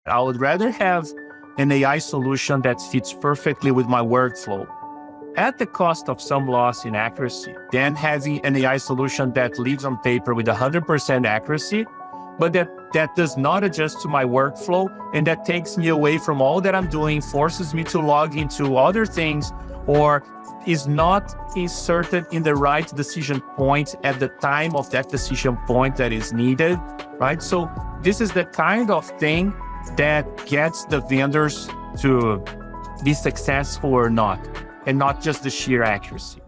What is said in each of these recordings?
I would rather have an AI solution that fits perfectly with my workflow at the cost of some loss in accuracy than having an AI solution that lives on paper with 100% accuracy, but that does not adjust to my workflow and that takes me away from all that I'm doing, forces me to log into other things, or is not inserted in the right decision point at the time of that decision point that is needed, right? So this is the kind of thing that gets the vendors to be successful or not, and not just the sheer accuracy.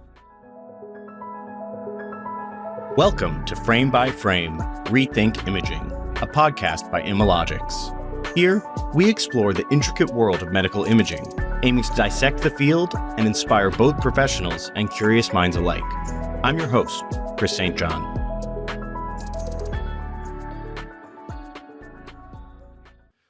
Welcome to Frame by Frame, Rethink Imaging, a podcast by Imalogics. Here, we explore the intricate world of medical imaging, aiming to dissect the field and inspire both professionals and curious minds alike. I'm your host, Chris St. John.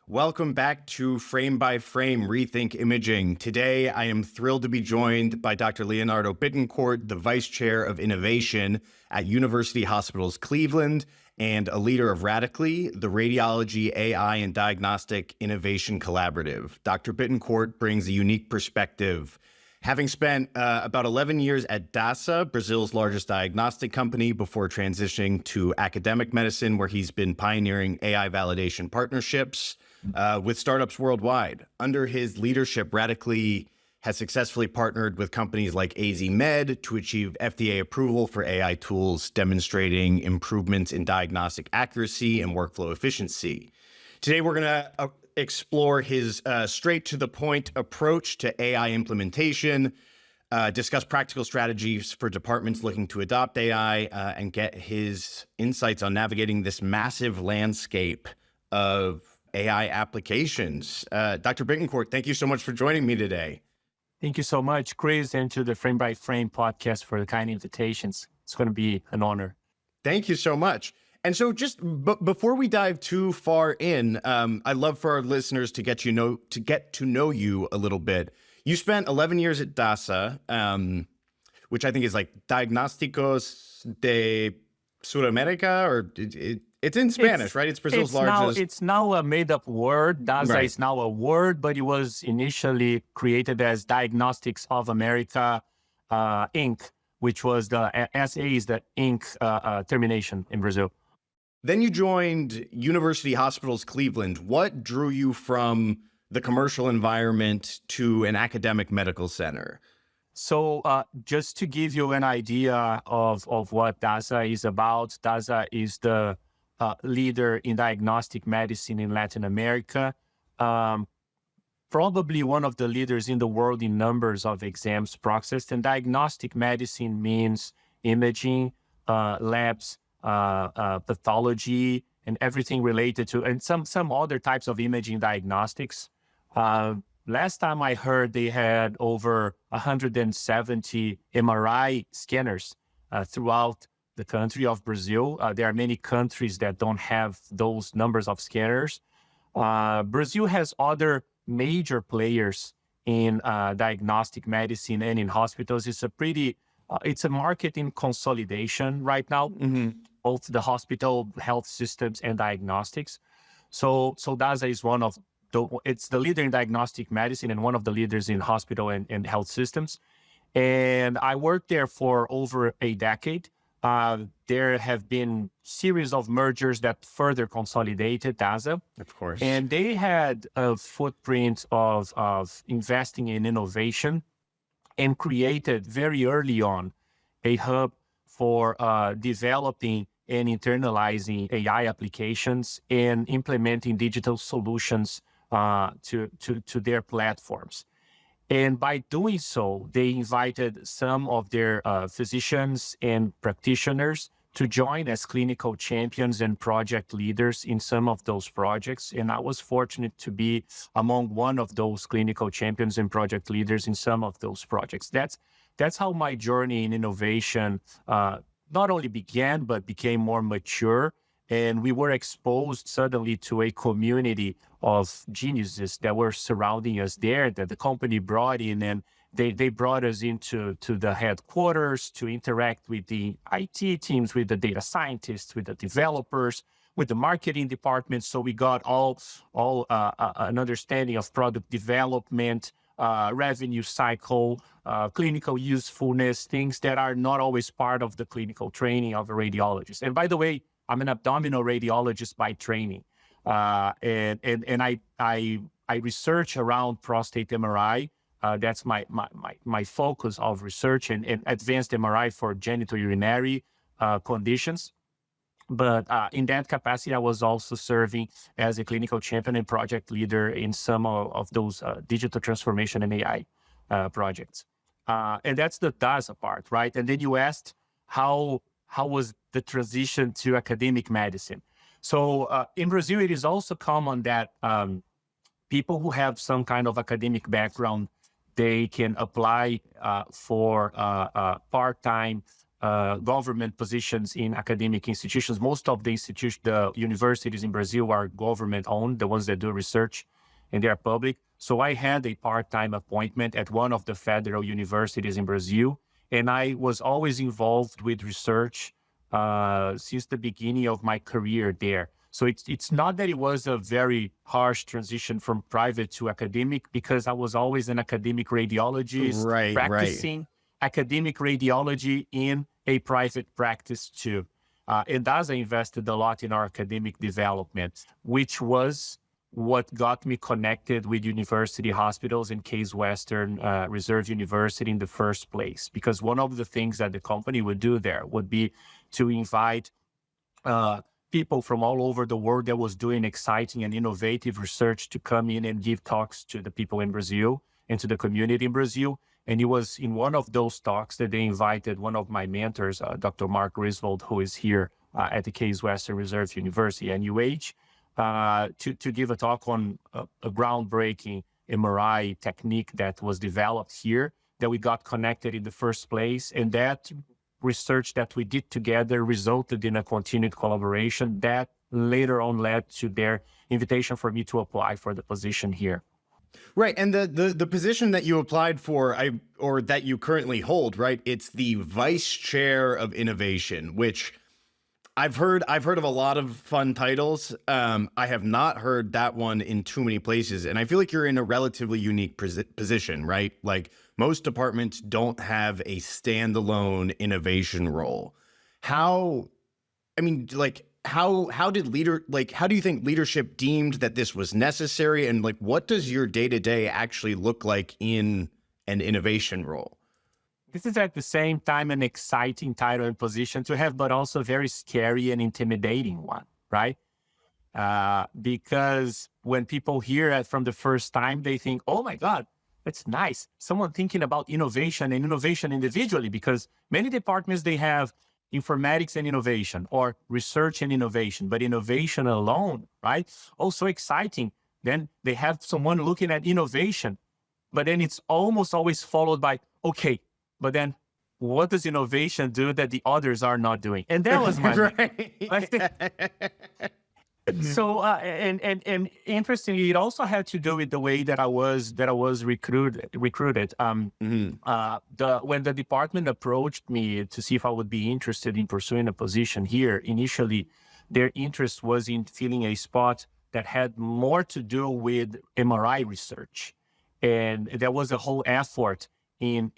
Welcome back to Frame by Frame, Rethink Imaging. Today, I am thrilled to be joined by Dr. Leonardo Bittencourt, the Vice Chair of Innovation at University Hospitals Cleveland and a leader of Radiology, the Radiology, AI, and Diagnostic Innovation Collaborative. Dr. Bittencourt brings a unique perspective. Having spent about 11 years at DASA, Brazil's largest diagnostic company, before transitioning to academic medicine, where he's been pioneering AI validation partnerships with startups worldwide. Under his leadership, Radiology has successfully partnered with companies like AZMED to achieve FDA approval for AI tools, demonstrating improvements in diagnostic accuracy and workflow efficiency. Today, we're going to explore his straight-to-the-point approach to AI implementation, discuss practical strategies for departments looking to adopt AI, and get his insights on navigating this massive landscape of AI applications. Dr. Bittencourt, thank you so much for joining me today. Thank you so much, Chris, and to the Frame by Frame podcast for the kind invitations. It's going to be an honor. Thank you so much. And so just before we dive too far in, I'd love for our listeners to get to know you a little bit. You spent 11 years at DASA, which I think is like Diagnósticos de Sudamérica, or it's in Spanish, right? It's Brazil's largest. It's now a made-up word. DASA Right. is now a word, but it was initially created as Diagnostics of America, Inc., which was the SA is the Inc. Termination in Brazil. Then you joined University Hospitals Cleveland. What drew you from the commercial environment to an academic medical center? So just to give you an idea of what DASA is about, DASA is the leader in diagnostic medicine in Latin America. Probably one of the leaders in the world in numbers of exams processed. And diagnostic medicine means imaging, labs, pathology, and everything related to, and some other types of imaging diagnostics. Last time I heard, they had over 170 MRI scanners throughout the country of Brazil. There are many countries that don't have those numbers of scanners. Brazil has other major players in diagnostic medicine and in hospitals. It's a market in consolidation right now, both the hospital, health systems, and diagnostics. So DASA is it's the leader in diagnostic medicine and one of the leaders in hospital and health systems. And I worked there for over a decade. There have been series of mergers that further consolidated DASA. Of course. And they had a footprint of investing in innovation and created very early on a hub for developing and internalizing AI applications and implementing digital solutions to their platforms. And by doing so, they invited some of their physicians and practitioners to join as clinical champions and project leaders in some of those projects. And I was fortunate to be among one of those clinical champions and project leaders in some of those projects. That's how my journey in innovation not only began, but became more mature. And we were exposed suddenly to a community of geniuses that were surrounding us there, that the company brought in, and they brought us into the headquarters to interact with the IT teams, with the data scientists, with the developers, with the marketing department. So we got all an understanding of product development, revenue cycle, clinical usefulness, things that are not always part of the clinical training of a radiologist. And by the way, I'm an abdominal radiologist by training, and I research around prostate MRI. That's my focus of research, and advanced MRI for genitourinary conditions. But in that capacity, I was also serving as a clinical champion and project leader in some of those digital transformation and AI projects. And that's the DASA part, right? And then you asked how was the transition to academic medicine. So in Brazil, it is also common that people who have some kind of academic background, they can apply for part-time government positions in academic institutions. Most of the universities in Brazil are government-owned, the ones that do research, and they are public. So I had a part-time appointment at one of the federal universities in Brazil, and I was always involved with research since the beginning of my career there. So it's not that it was a very harsh transition from private to academic, because I was always an academic radiologist, practicing academic radiology in a private practice too. And DASA invested a lot in our academic development, which was what got me connected with university hospitals and Case Western Reserve University in the first place. Because one of the things that the company would do there would be to invite people from all over the world that was doing exciting and innovative research to come in and give talks to the people in Brazil and to the community in Brazil. And it was in one of those talks that they invited one of my mentors, Dr. Mark Griswold, who is here at the Case Western Reserve University, NUH, to give a talk on a groundbreaking MRI technique that was developed here, that we got connected in the first place. And that research that we did together resulted in a continued collaboration that later on led to their invitation for me to apply for the position here. Right. And the position that you applied for, or that you currently hold, right? It's the Vice Chair of Innovation, which I've heard of a lot of fun titles. I have not heard that one in too many places. And I feel like you're in a relatively unique position, right? Like most departments don't have a standalone innovation role. How do you think leadership deemed that this was necessary? And like, what does your day-to-day actually look like in an innovation role? This is at the same time an exciting title and position to have, but also very scary and intimidating one, right? Because when people hear it from the first time, they think, oh my God, that's nice. Someone thinking about innovation and innovation individually, because many departments, they have informatics and innovation, or research and innovation, but innovation alone, right? Oh, so exciting. Then they have someone looking at innovation, but then it's almost always followed by, okay, but then what does innovation do that the others are not doing? And that was my So and interestingly, it also had to do with the way that I was recruited. When the department approached me to see if I would be interested in pursuing a position here, initially their interest was in filling a spot that had more to do with MRI research, and there was a whole effort in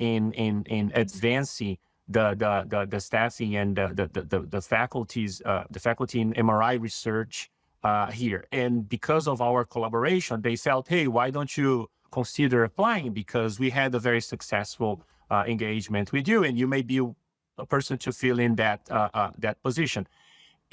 advancing the staffing and the faculty in MRI research here. And because of our collaboration, they felt, hey, why don't you consider applying? Because we had a very successful engagement with you, and you may be a person to fill in that position.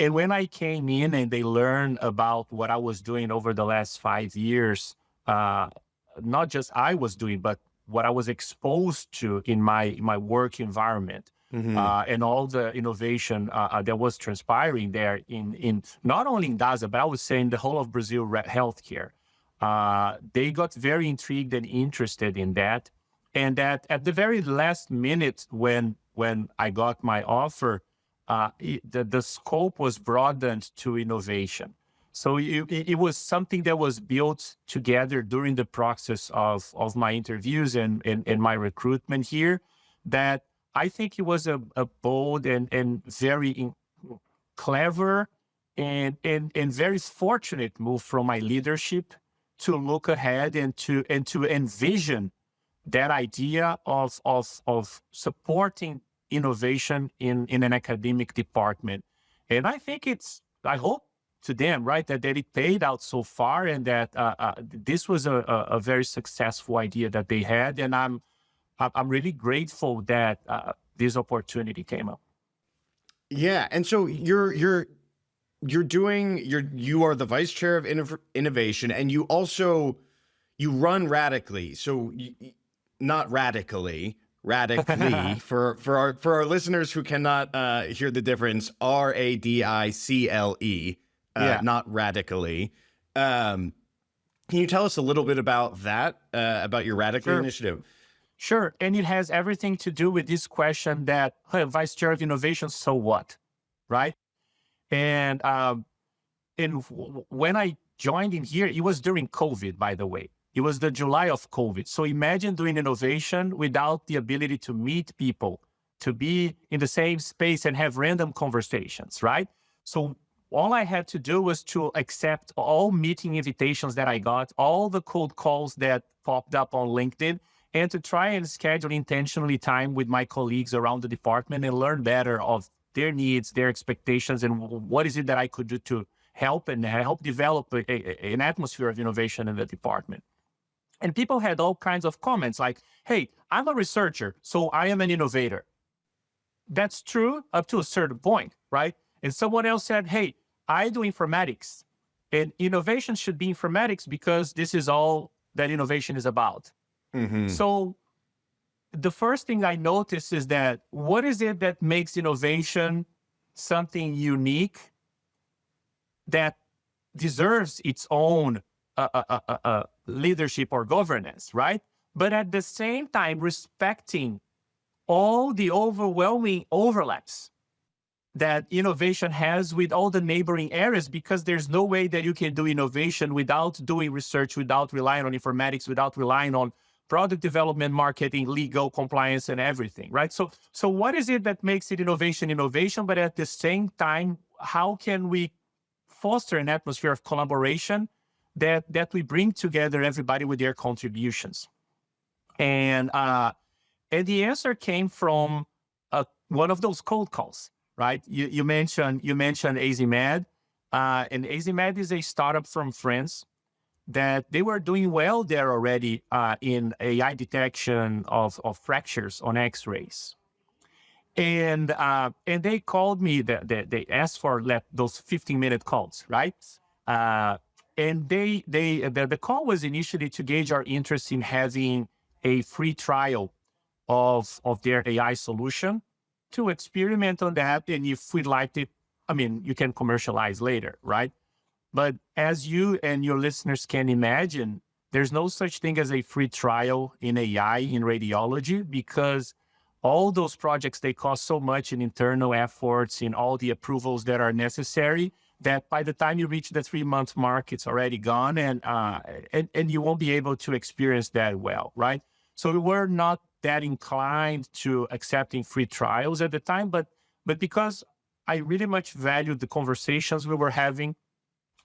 And when I came in and they learned about what I was doing over the last 5 years, not just I was doing, but what I was exposed to in my work environment, and all the innovation that was transpiring there in not only in DASA, but I would say in the whole of Brazil healthcare. They got very intrigued and interested in that. And that at the very last minute when I got my offer, the scope was broadened to innovation. So it was something that was built together during the process of my interviews and my recruitment here, that I think it was a bold and very clever and very fortunate move from my leadership to look ahead and to envision that idea of supporting innovation in an academic department. And I think I hope to them, right, that it paid out so far, and that this was a very successful idea that they had. And I'm really grateful that this opportunity came up. Yeah. And so you are the vice chair of innovation, and you run Radically. So not radically for our listeners who cannot hear the difference, RADICLE, not radically. Can you tell us a little bit about that, about your Radically initiative? Sure. And it has everything to do with this question that, hey, vice chair of innovation, so what? Right? And when I joined in here, it was during COVID, by the way. It was the July of COVID. So imagine doing innovation without the ability to meet people, to be in the same space and have random conversations, right? So all I had to do was to accept all meeting invitations that I got, all the cold calls that popped up on LinkedIn, and to try and schedule intentionally time with my colleagues around the department and learn better of their needs, their expectations, and what is it that I could do to help develop an atmosphere of innovation in the department. And people had all kinds of comments like, hey, I'm a researcher, so I am an innovator. That's true up to a certain point, right? And someone else said, hey, I do informatics, and innovation should be informatics because this is all that innovation is about. Mm-hmm. So the first thing I noticed is that what is it that makes innovation something unique that deserves its own leadership or governance, right? But at the same time, respecting all the overwhelming overlaps that innovation has with all the neighboring areas, because there's no way that you can do innovation without doing research, without relying on informatics, without relying on product development, marketing, legal, compliance, and everything, right? So what is it that makes it innovation, but at the same time, how can we foster an atmosphere of collaboration that we bring together everybody with their contributions? And the answer came from one of those cold calls, right? You mentioned AZMED, and AZMED is a startup from France that they were doing well there already in AI detection of fractures on X-rays. And they called me, they asked for those 15-minute calls, right? And the call was initially to gauge our interest in having a free trial of their AI solution to experiment on that. And if we liked it, I mean, you can commercialize later, right? But as you and your listeners can imagine, there's no such thing as a free trial in AI, in radiology, because all those projects, they cost so much in internal efforts, in all the approvals that are necessary, that by the time you reach the 3-month mark, it's already gone, and you won't be able to experience that well, right? So we were not that inclined to accepting free trials at the time, but because I really much valued the conversations we were having,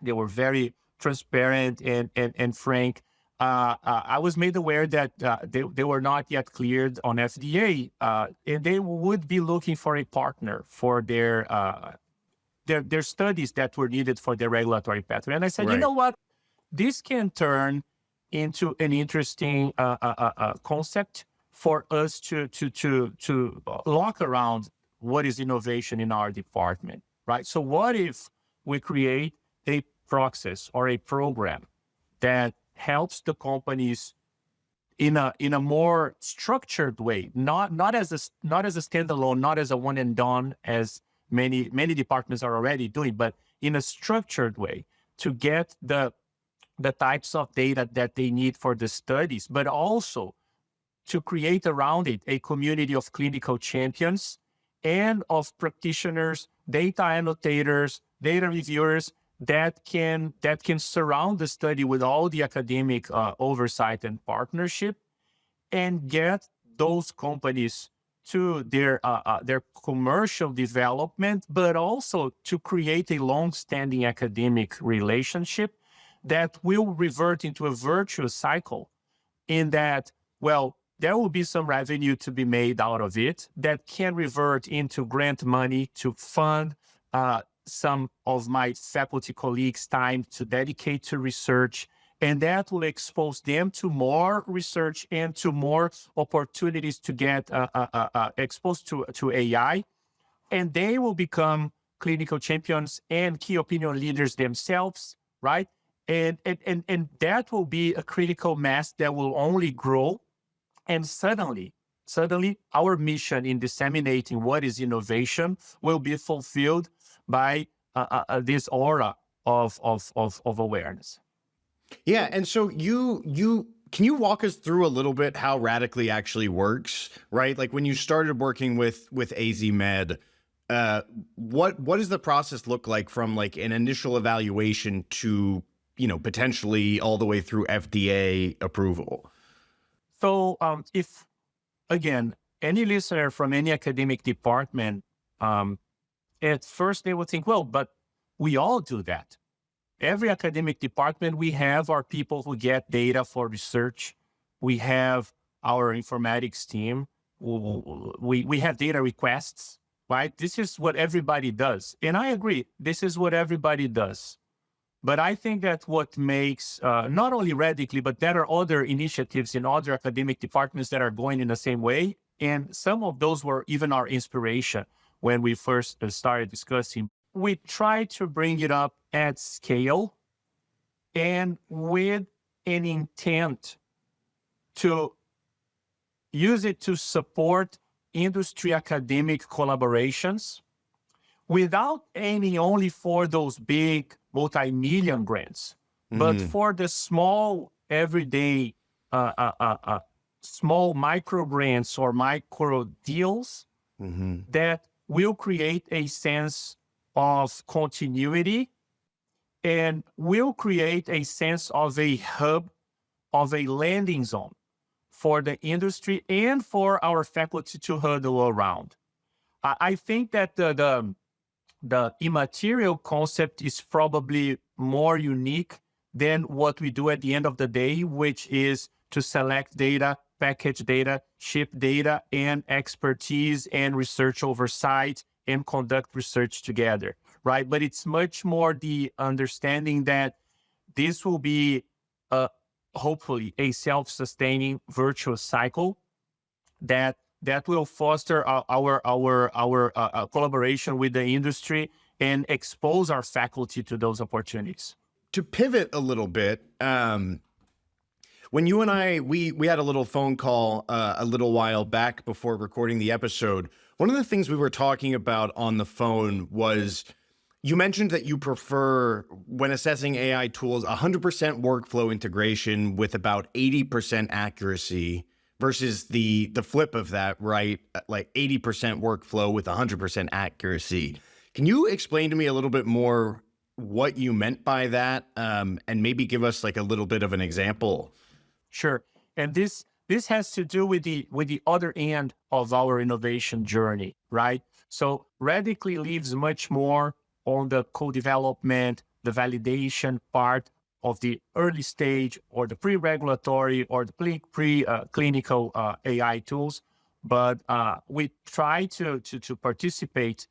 they were very transparent and frank. I was made aware that they were not yet cleared on FDA, and they would be looking for a partner for their studies that were needed for their regulatory pathway. And I said, You know what? This can turn into an interesting concept for us to lock around what is innovation in our department, right? So what if we create a process or a program that helps the companies in a more structured way, not as a standalone, not as a one and done, as many departments are already doing, but in a structured way to get the types of data that they need for the studies, but also to create around it a community of clinical champions and of practitioners, data annotators, data reviewers that can surround the study with all the academic oversight and partnership, and get those companies to their commercial development, but also to create a long-standing academic relationship that will revert into a virtuous cycle in that, well, there will be some revenue to be made out of it that can revert into grant money to fund some of my faculty colleagues' time to dedicate to research, and that will expose them to more research and to more opportunities to get exposed to AI, and they will become clinical champions and key opinion leaders themselves, right? And that will be a critical mass that will only grow. And suddenly, our mission in disseminating what is innovation will be fulfilled by this aura of awareness. Yeah, and so you can you walk us through a little bit how Radically actually works, right? Like when you started working with AZMED, what does the process look like from like an initial evaluation to, you know, potentially all the way through FDA approval? So if, again, any listener from any academic department, at first they would think, well, but we all do that. Every academic department, we have our people who get data for research. We have our informatics team. We have data requests, right? This is what everybody does. And I agree, this is what everybody does. But I think that what makes not only Radically, but there are other initiatives in other academic departments that are going in the same way. And some of those were even our inspiration when we first started discussing. We try to bring it up at scale and with an intent to use it to support industry academic collaborations without aiming only for those big multi-million grants, but for the small, everyday, small micro grants or micro deals that will create a sense of continuity and will create a sense of a hub, of a landing zone for the industry and for our faculty to huddle around. I think that the immaterial concept is probably more unique than what we do at the end of the day, which is to select data, package data, ship data, and expertise and research oversight and conduct research together, right? But it's much more the understanding that this will be hopefully a self-sustaining virtuous cycle that will foster our collaboration with the industry and expose our faculty to those opportunities. To pivot a little bit, when you and I, we had a little phone call a little while back before recording the episode, one of the things we were talking about on the phone was you mentioned that you prefer, when assessing AI tools, 100% workflow integration with about 80% accuracy versus the flip of that, right? Like 80% workflow with 100% accuracy. Can you explain to me a little bit more what you meant by that, and maybe give us like a little bit of an example? Sure. And this has to do with the other end of our innovation journey, right? So Radically lives much more on the co-development, the validation part of the early stage or the pre-regulatory or the pre-clinical AI tools. But we try to participate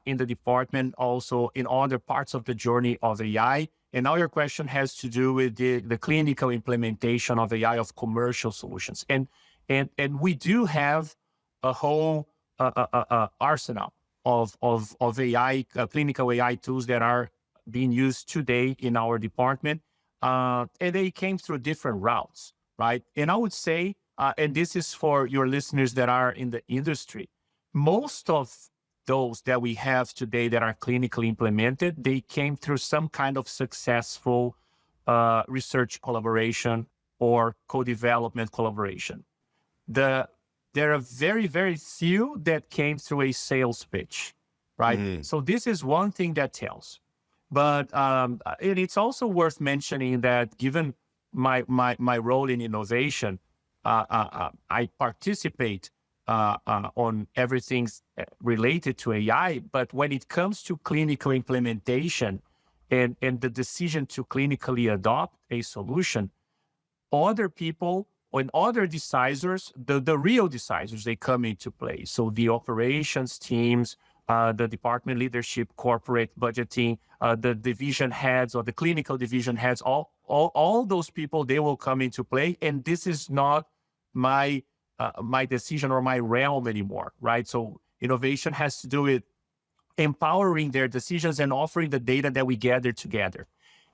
in the department also in other parts of the journey of AI. And now your question has to do with the clinical implementation of AI of commercial solutions. And we do have a whole arsenal of AI, clinical AI tools that are being used today in our department. And they came through different routes, right? And I would say, and this is for your listeners that are in the industry, most of those that we have today that are clinically implemented, they came through some kind of successful research collaboration or co-development collaboration. There are very, very few that came through a sales pitch, right? So this is one thing that tells. But it's also worth mentioning that given my role in innovation, I participate on everything related to AI. But when it comes to clinical implementation and the decision to clinically adopt a solution, other people and other decisors, the real decisors, they come into play. So the operations teams, the department leadership, corporate budgeting, the division heads or the clinical division heads, all those people, they will come into play. And this is not my decision or my realm anymore, right? So innovation has to do with empowering their decisions and offering the data that we gather together.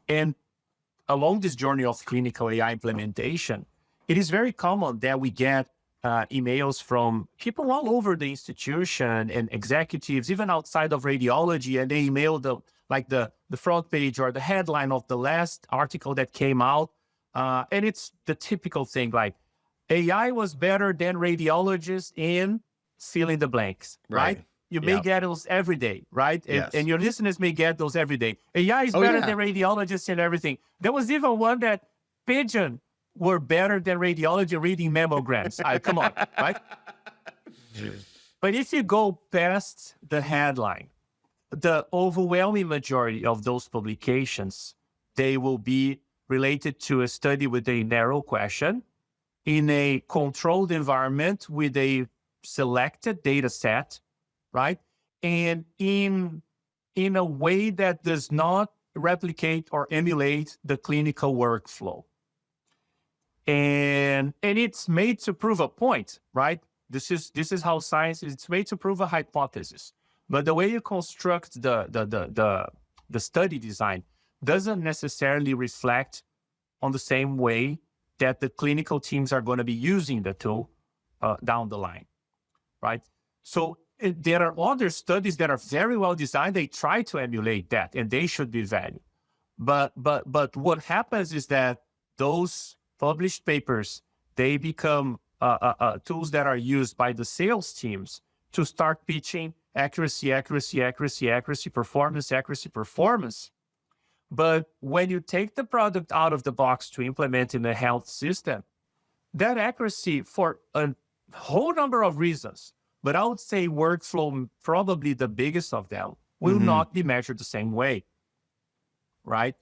And along this journey of clinical AI implementation, it is very common that we get emails from people all over the institution and executives, even outside of radiology, and they email the front page or the headline of the last article that came out. And it's the typical thing like, AI was better than radiologists in fill in the blanks, right? You may get those every day, right? Yes. And your listeners may get those every day. AI is better than radiologists and everything. There was even one that pigeon were better than radiology reading mammograms. Come on, right? But if you go past the headline, the overwhelming majority of those publications, they will be related to a study with a narrow question in a controlled environment with a selected data set, right? And in a way that does not replicate or emulate the clinical workflow. And it's made to prove a point, right? This is how science is. It's made to prove a hypothesis. But the way you construct the study design doesn't necessarily reflect on the same way that the clinical teams are going to be using the tool down the line, right? So there are other studies that are very well designed. They try to emulate that, and they should be valued. But what happens is that those published papers, they become tools that are used by the sales teams to start pitching accuracy, performance. But when you take the product out of the box to implement in the health system, that accuracy, for a whole number of reasons, but I would say workflow, probably the biggest of them, will not be measured the same way, right?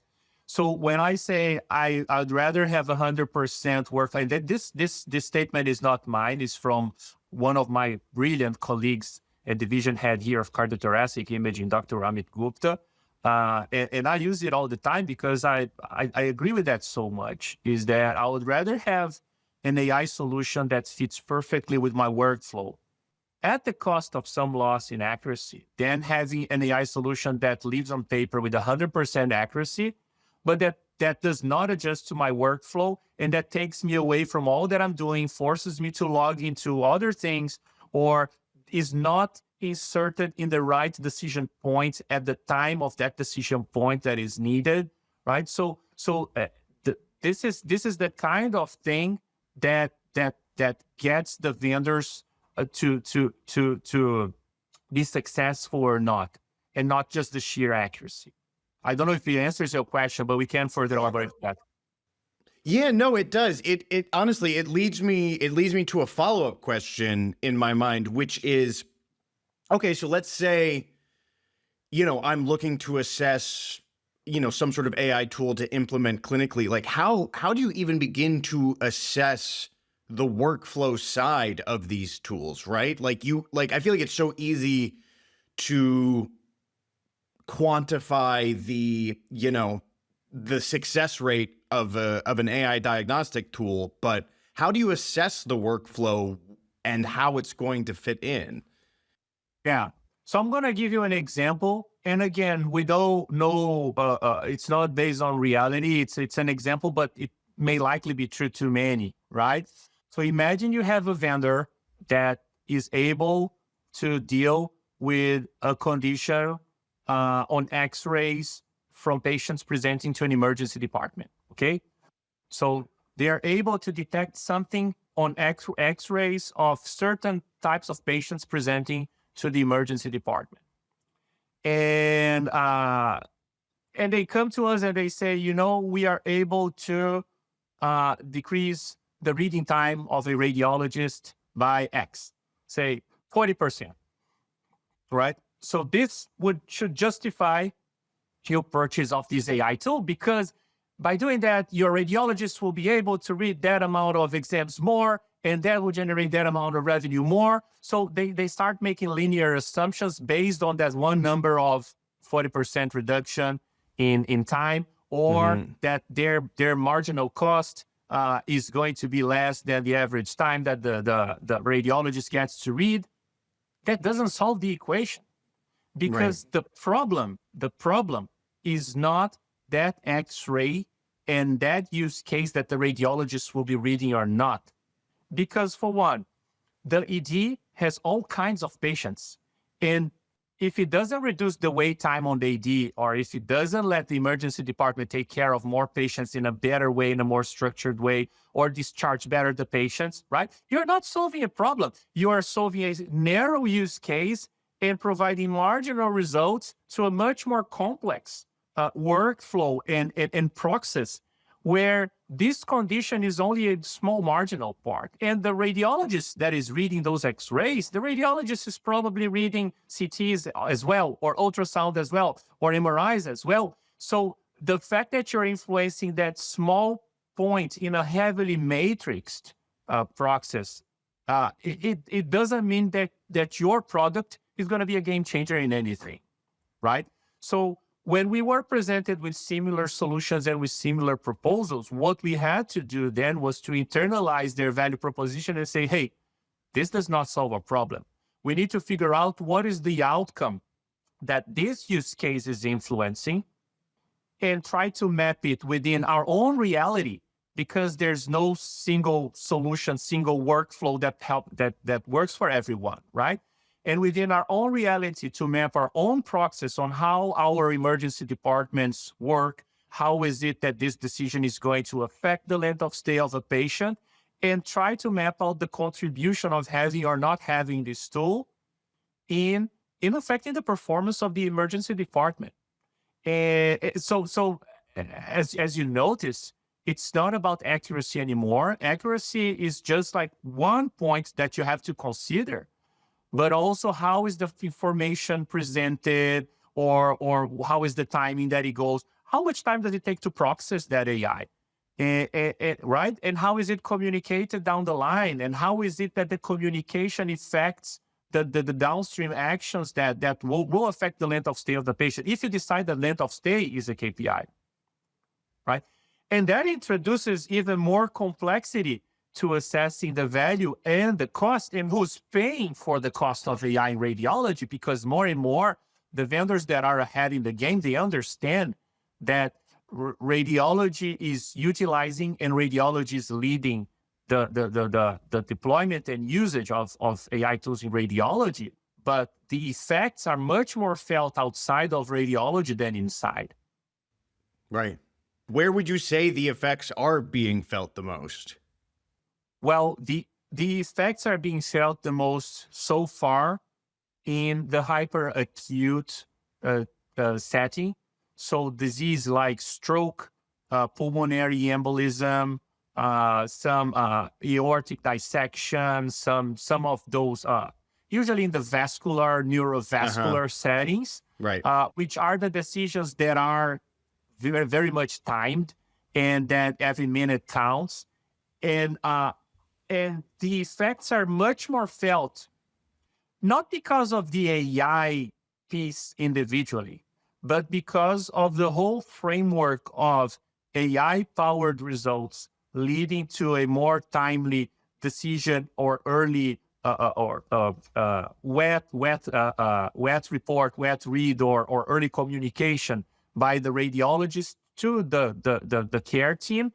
So when I say I'd rather have 100% workflow, and this statement is not mine, it's from one of my brilliant colleagues, a division head here of cardiothoracic imaging, Dr. Amit Gupta. And I use it all the time because I agree with that so much, is that I would rather have an AI solution that fits perfectly with my workflow at the cost of some loss in accuracy than having an AI solution that lives on paper with 100% accuracy, but that does not adjust to my workflow and that takes me away from all that I'm doing, forces me to log into other things, or is not inserted in the right decision point at the time of that decision point that is needed, right? So this is the kind of thing that gets the vendors to be successful or not, and not just the sheer accuracy. I don't know if it answers your question, but we can further elaborate that. Yeah, no, it does. It honestly, it leads me to a follow-up question in my mind, which is, okay, so let's say, I'm looking to assess, some sort of AI tool to implement clinically. Like how do you even begin to assess the workflow side of these tools, right? I feel like it's so easy to quantify the success rate of an AI diagnostic tool, but how do you assess the workflow and how it's going to fit in? Yeah. So I'm going to give you an example. And again, we don't know, it's not based on reality. It's an example, but it may likely be true to many, right? So imagine you have a vendor that is able to deal with a condition on X-rays from patients presenting to an emergency department, okay? So they are able to detect something on X-rays of certain types of patients presenting to the emergency department. And they come to us and they say, we are able to decrease the reading time of a radiologist by X. say 40%, right? So this should justify your purchase of this AI tool, because by doing that, your radiologist will be able to read that amount of exams more, and that will generate that amount of revenue more. So they start making linear assumptions based on that one number of 40% reduction in time, or that their marginal cost is going to be less than the average time that the radiologist gets to read. That doesn't solve the equation, because the problem is not that X-ray and that use case that the radiologist will be reading or not. Because for one, the ED has all kinds of patients. And if it doesn't reduce the wait time on the ED, or if it doesn't let the emergency department take care of more patients in a better way, in a more structured way, or discharge better the patients, right? You're not solving a problem. You are solving a narrow use case and providing marginal results to a much more complex workflow and process, where this condition is only a small marginal part. And the radiologist that is reading those X-rays, the radiologist is probably reading CTs as well, or ultrasound as well, or MRIs as well. So the fact that you're influencing that small point in a heavily matrixed process, it doesn't mean that your product is going to be a game changer in anything, right? So when we were presented with similar solutions and with similar proposals, what we had to do then was to internalize their value proposition and say, hey, this does not solve a problem. We need to figure out what is the outcome that this use case is influencing, and try to map it within our own reality, because there's no single solution, single workflow that works for everyone, right? And within our own reality, to map our own process on how our emergency departments work, how is it that this decision is going to affect the length of stay of a patient, and try to map out the contribution of having or not having this tool in affecting the performance of the emergency department. And so as you notice, it's not about accuracy anymore. Accuracy is just like one point that you have to consider, but also how is the information presented, or how is the timing that it goes? How much time does it take to process that AI? Right? And how is it communicated down the line? And how is it that the communication affects the downstream actions that will affect the length of stay of the patient, if you decide that length of stay is a KPI, right? And that introduces even more complexity to assessing the value and the cost, and who's paying for the cost of AI in radiology, because more and more the vendors that are ahead in the game, they understand that radiology is utilizing and radiology is leading the deployment and usage of AI tools in radiology, but the effects are much more felt outside of radiology than inside. Right. Where would you say the effects are being felt the most? Well, the effects are being felt the most so far in the hyperacute setting. So disease like stroke, pulmonary embolism, some aortic dissection, some of those, usually in the vascular, neurovascular settings, right? Which are the decisions that are very, very much timed, and that every minute counts. And the effects are much more felt, not because of the AI piece individually, but because of the whole framework of AI-powered results leading to a more timely decision, or early wet report, wet read, or early communication by the radiologist to the care team,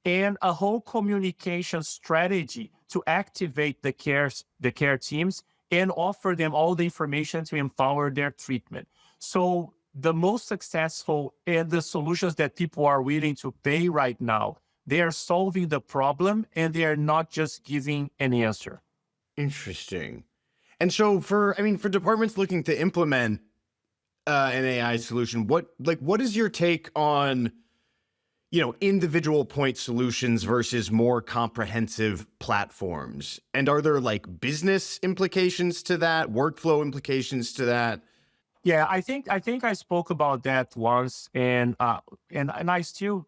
and a whole communication strategy to activate the care teams and offer them all the information to empower their treatment. So the most successful and the solutions that people are willing to pay right now, they are solving the problem, and they are not just giving an answer. Interesting. And so for departments looking to implement an AI solution, what is your take on, individual point solutions versus more comprehensive platforms? And are there like business implications to that, workflow implications to that? Yeah, I think I spoke about that once, and I still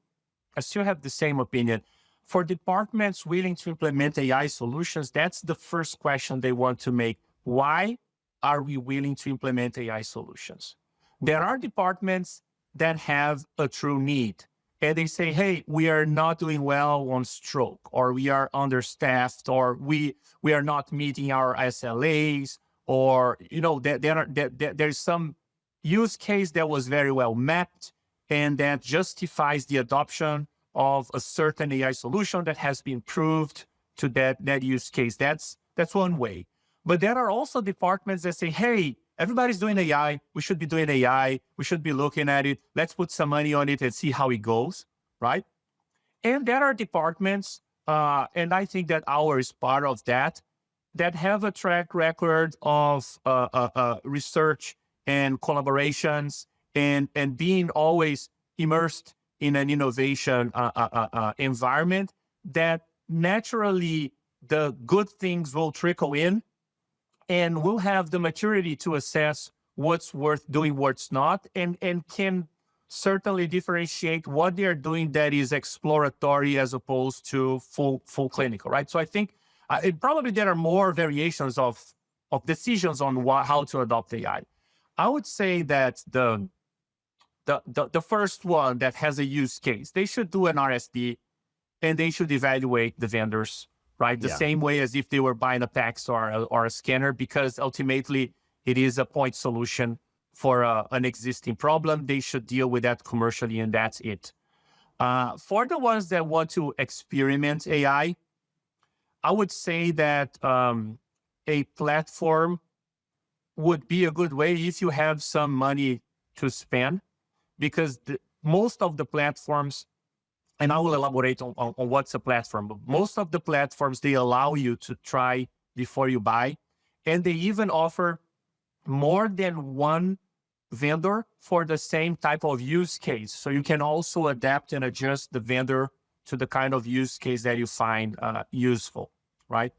have the same opinion. For departments willing to implement AI solutions, that's the first question they want to make. Why are we willing to implement AI solutions? There are departments that have a true need, and they say, hey, we are not doing well on stroke, or we are understaffed, or we are not meeting our SLAs, or there's some use case that was very well mapped and that justifies the adoption of a certain AI solution that has been proved to that use case. That's one way. But there are also departments that say, hey, everybody's doing AI. We should be doing AI. We should be looking at it. Let's put some money on it and see how it goes, right? And there are departments, and I think that ours is part of that, that have a track record of research and collaborations and being always immersed in an innovation environment, that naturally the good things will trickle in, and we'll have the maturity to assess what's worth doing, what's not, and can certainly differentiate what they're doing that is exploratory as opposed to full clinical, right? So I think probably there are more variations of decisions on how to adopt AI. I would say that the first one that has a use case, they should do an RSD and they should evaluate the vendors, right? The same way as if they were buying a PACS or a scanner, because ultimately it is a point solution for an existing problem. They should deal with that commercially, and that's it. For the ones that want to experiment AI, I would say that a platform would be a good way if you have some money to spend, because most of the platforms, and I will elaborate on what's a platform, but most of the platforms, they allow you to try before you buy, and they even offer more than one vendor for the same type of use case. So you can also adapt and adjust the vendor to the kind of use case that you find useful, right?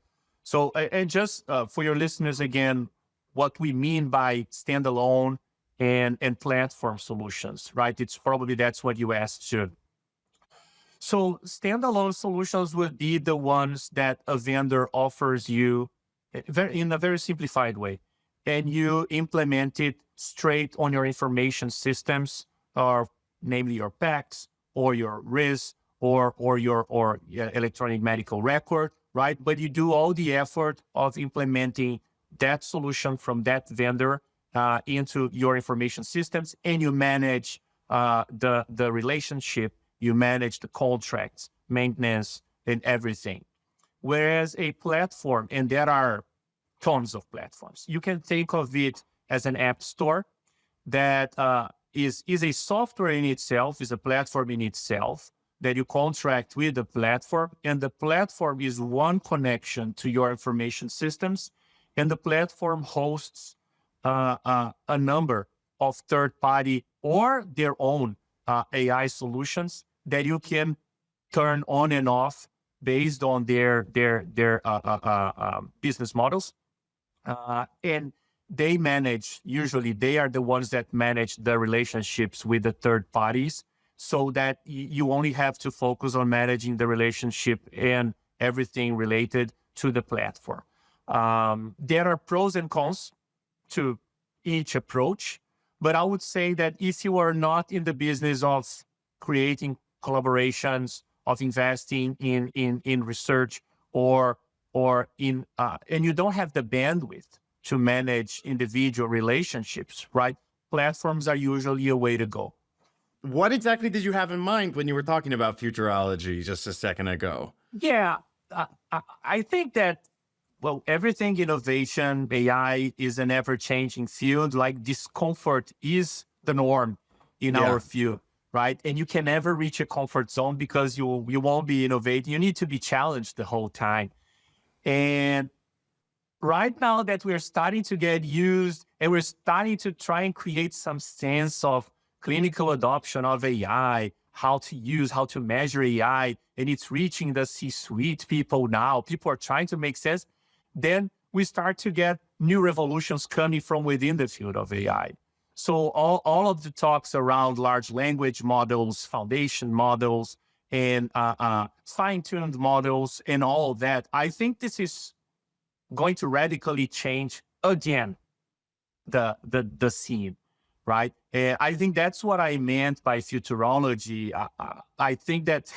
So, and just for your listeners again, what we mean by standalone and platform solutions, right? It's probably that's what you asked too. So standalone solutions would be the ones that a vendor offers you in a very simplified way, and you implement it straight on your information systems, or namely your PACS or your RIS or your electronic medical record, right? But you do all the effort of implementing that solution from that vendor into your information systems, and you manage the relationship, you manage the contracts, maintenance, and everything. Whereas a platform, and there are tons of platforms, you can think of it as an app store that is a software in itself, is a platform in itself, that you contract with the platform, and the platform is one connection to your information systems, and the platform hosts a number of third-party or their own AI solutions that you can turn on and off based on their business models. And they manage, usually they are the ones that manage the relationships with the third parties, so that you only have to focus on managing the relationship and everything related to the platform. There are pros and cons to each approach, but I would say that if you are not in the business of creating collaborations, of investing in research, or in and you don't have the bandwidth to manage individual relationships, right? Platforms are usually a way to go. What exactly did you have in mind when you were talking about futurology just a second ago? Yeah, I think that, well, everything innovation, AI is an ever-changing field. Like, discomfort is the norm in our field, right? And you can never reach a comfort zone because you won't be innovating. You need to be challenged the whole time. And right now that we're starting to get used, and we're starting to try and create some sense of clinical adoption of AI, how to use, how to measure AI, and it's reaching the C-suite people now. People are trying to make sense. Then we start to get new revolutions coming from within the field of AI. So all of the talks around large language models, foundation models, and fine-tuned models and all of that, I think this is going to radically change again the scene, right? And I think that's what I meant by futurology. I think that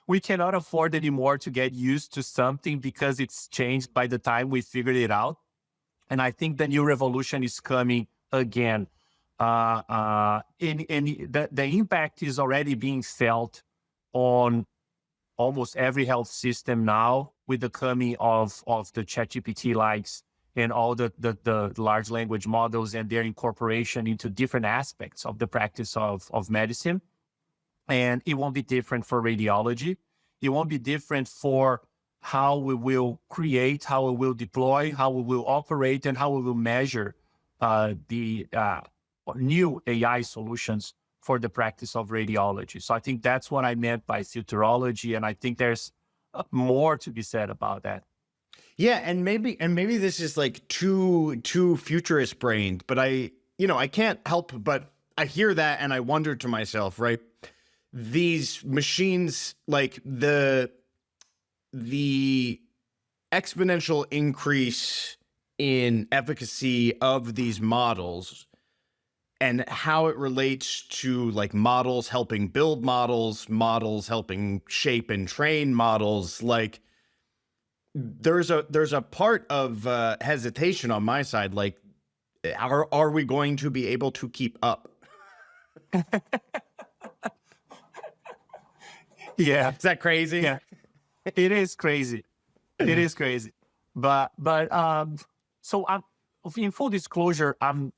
we cannot afford anymore to get used to something because it's changed by the time we figured it out. And I think the new revolution is coming again. And the impact is already being felt on almost every health system now with the coming of the ChatGPT likes and all the large language models and their incorporation into different aspects of the practice of medicine. And it won't be different for radiology. It won't be different for how we will create, how we will deploy, how we will operate, and how we will measure the new AI solutions for the practice of radiology. So I think that's what I meant by futurology, and I think there's more to be said about that. Yeah, and maybe this is like too futurist brained, but I can't help but I hear that and I wonder to myself, right? These machines, like the exponential increase in efficacy of these models and how it relates to like models helping build models, models helping shape and train models, like there's a part of hesitation on my side, like are we going to be able to keep up? Yeah. Is that crazy? Yeah. It is crazy. It is crazy. But so in full disclosure, I'm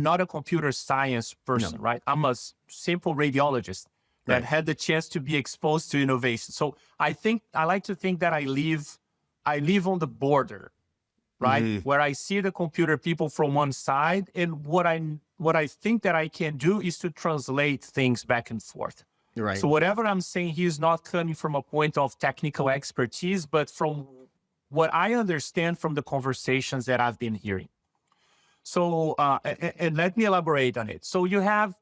not a computer science person, right? I'm a simple radiologist that had the chance to be exposed to innovation. So I like to think that I live on the border, right? Where I see the computer people from one side, and what I think that I can do is to translate things back and forth. Right. So whatever I'm saying here is not coming from a point of technical expertise, but from what I understand from the conversations that I've been hearing. So, and let me elaborate on it. So you have,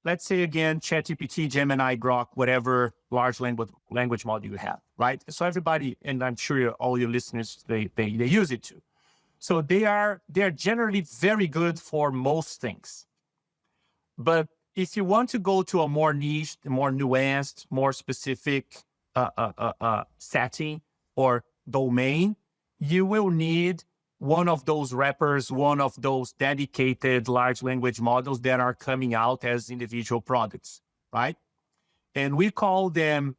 let's say again, ChatGPT, Gemini, Grok, whatever large language model you have, right? So everybody, and I'm sure all your listeners, they use it too. So they're generally very good for most things. But if you want to go to a more niche, more nuanced, more specific setting or domain, you will need one of those wrappers, one of those dedicated large language models that are coming out as individual products, right? And we call them,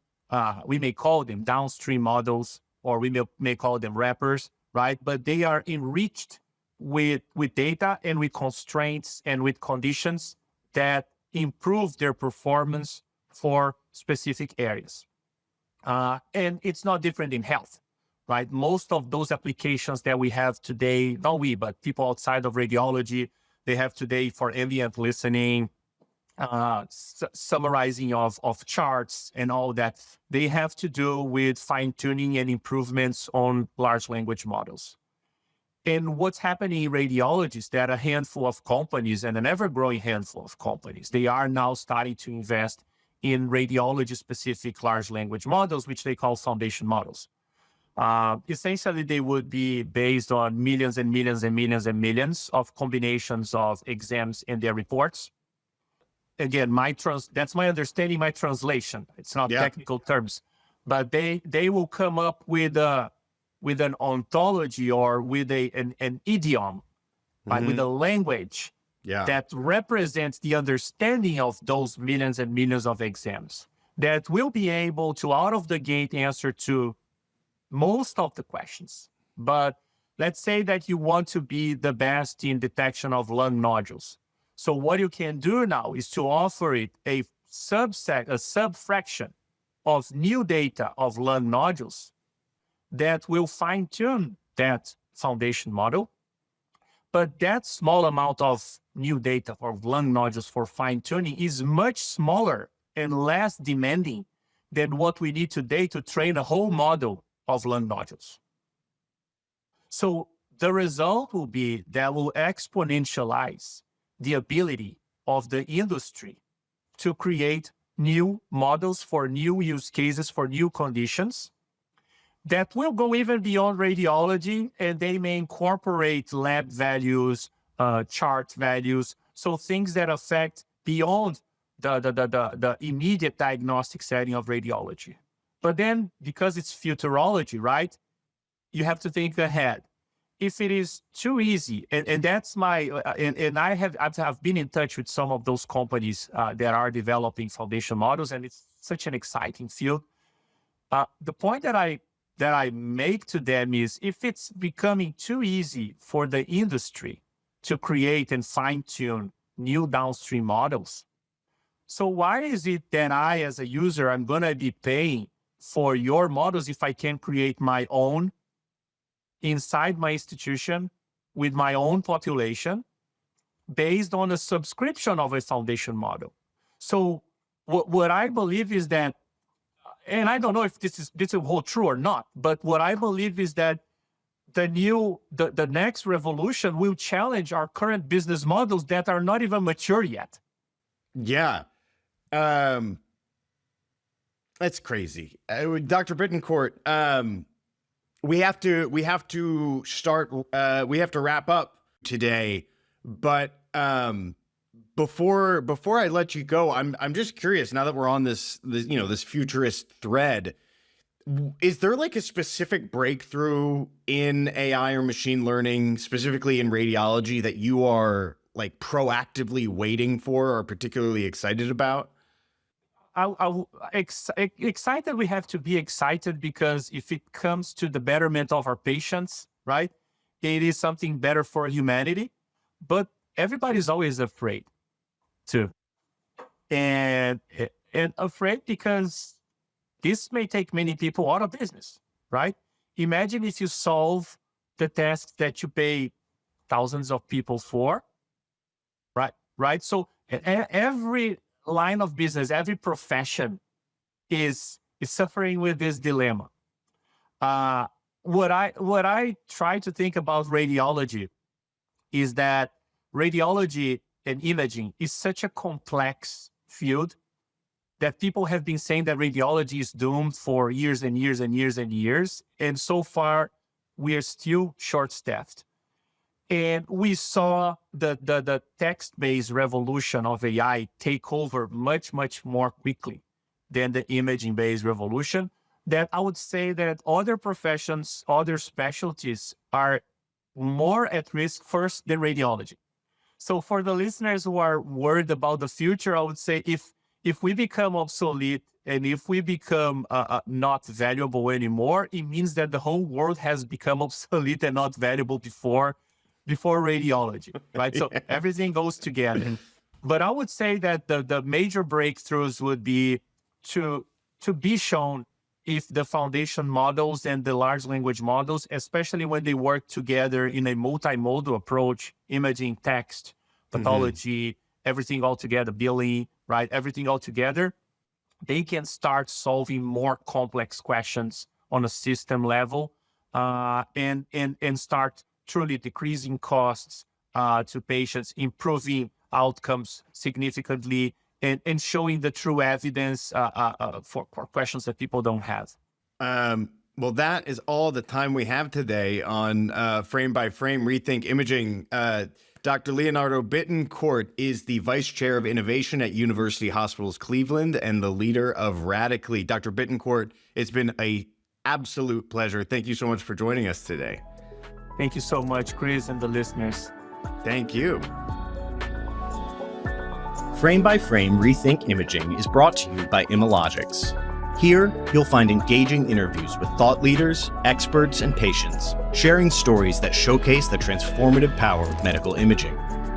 we may call them downstream models, or we may call them wrappers, right? But they are enriched with data and with constraints and with conditions that improve their performance for specific areas. And it's not different in health, right? Most of those applications that we have today, not we, but people outside of radiology, they have today for ambient listening, summarizing of charts and all that, they have to do with fine-tuning and improvements on large language models. And what's happening in radiology is that a handful of companies, and an ever-growing handful of companies, they are now starting to invest in radiology-specific large language models, which they call foundation models. Essentially, they would be based on millions and millions and millions and millions of combinations of exams and their reports. Again, that's my understanding, my translation. It's not technical terms, but they will come up with an ontology or with an idiom, right? With a language that represents the understanding of those millions and millions of exams that will be able to out of the gate answer to most of the questions. But let's say that you want to be the best in detection of lung nodules. So what you can do now is to offer it a sub-fraction of new data of lung nodules that will fine-tune that foundation model. But that small amount of new data for lung nodules for fine-tuning is much smaller and less demanding than what we need today to train a whole model of lung nodules. So the result will be that will exponentialize the ability of the industry to create new models for new use cases, for new conditions that will go even beyond radiology, and they may incorporate lab values, chart values, so things that affect beyond the immediate diagnostic setting of radiology. But then, because it's futurology, right, you have to think ahead. If it is too easy, and that's my, and I've been in touch with some of those companies that are developing foundation models, and it's such an exciting field. The point that I make to them is, if it's becoming too easy for the industry to create and fine-tune new downstream models, so why is it that I, as a user, I'm going to be paying for your models if I can create my own inside my institution with my own population based on a subscription of a foundation model? So what I believe is that, and I don't know if this will hold true or not, but what I believe is that the next revolution will challenge our current business models that are not even mature yet. Yeah. That's crazy. Dr. Bittencourt, we have to start, we have to wrap up today, but before I let you go, I'm just curious, now that we're on this futurist thread, is there like a specific breakthrough in AI or machine learning, specifically in radiology, that you are like proactively waiting for or particularly excited about? Excited, we have to be excited, because if it comes to the betterment of our patients, right, it is something better for humanity. But everybody's always afraid too, and afraid because this may take many people out of business, right? Imagine if you solve the tasks that you pay thousands of people for, right? So every line of business, every profession is suffering with this dilemma. What I try to think about radiology is that radiology and imaging is such a complex field that people have been saying that radiology is doomed for years and years and years and years. And so far, we are still short-staffed. And we saw the text-based revolution of AI take over much, much more quickly than the imaging-based revolution, that I would say that other professions, other specialties are more at risk first than radiology. So for the listeners who are worried about the future, I would say if we become obsolete and if we become not valuable anymore, it means that the whole world has become obsolete and not valuable before radiology, right? So everything goes together. But I would say that the major breakthroughs would be to be shown if the foundation models and the large language models, especially when they work together in a multimodal approach, imaging, text, pathology, everything all together, billing, right? Everything all together, they can start solving more complex questions on a system level, and start truly decreasing costs to patients, improving outcomes significantly, and showing the true evidence for questions that people don't have. Well, that is all the time we have today on Frame by Frame Rethink Imaging. Dr. Leonardo Bittencourt is the Vice Chair of Innovation at University Hospitals Cleveland and the leader of Radically. Dr. Bittencourt, it's been an absolute pleasure. Thank you so much for joining us today. Thank you so much, Chris, and the listeners. Thank you. Frame by Frame Rethink Imaging is brought to you by Imalogics. Here, you'll find engaging interviews with thought leaders, experts, and patients, sharing stories that showcase the transformative power of medical imaging.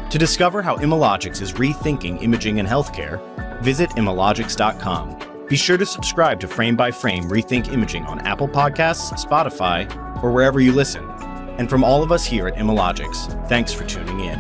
To discover how Imalogics is rethinking imaging in healthcare, visit imalogics.com. Be sure to subscribe to Frame by Frame Rethink Imaging on Apple Podcasts, Spotify, or wherever you listen. And from all of us here at Imalogics, thanks for tuning in.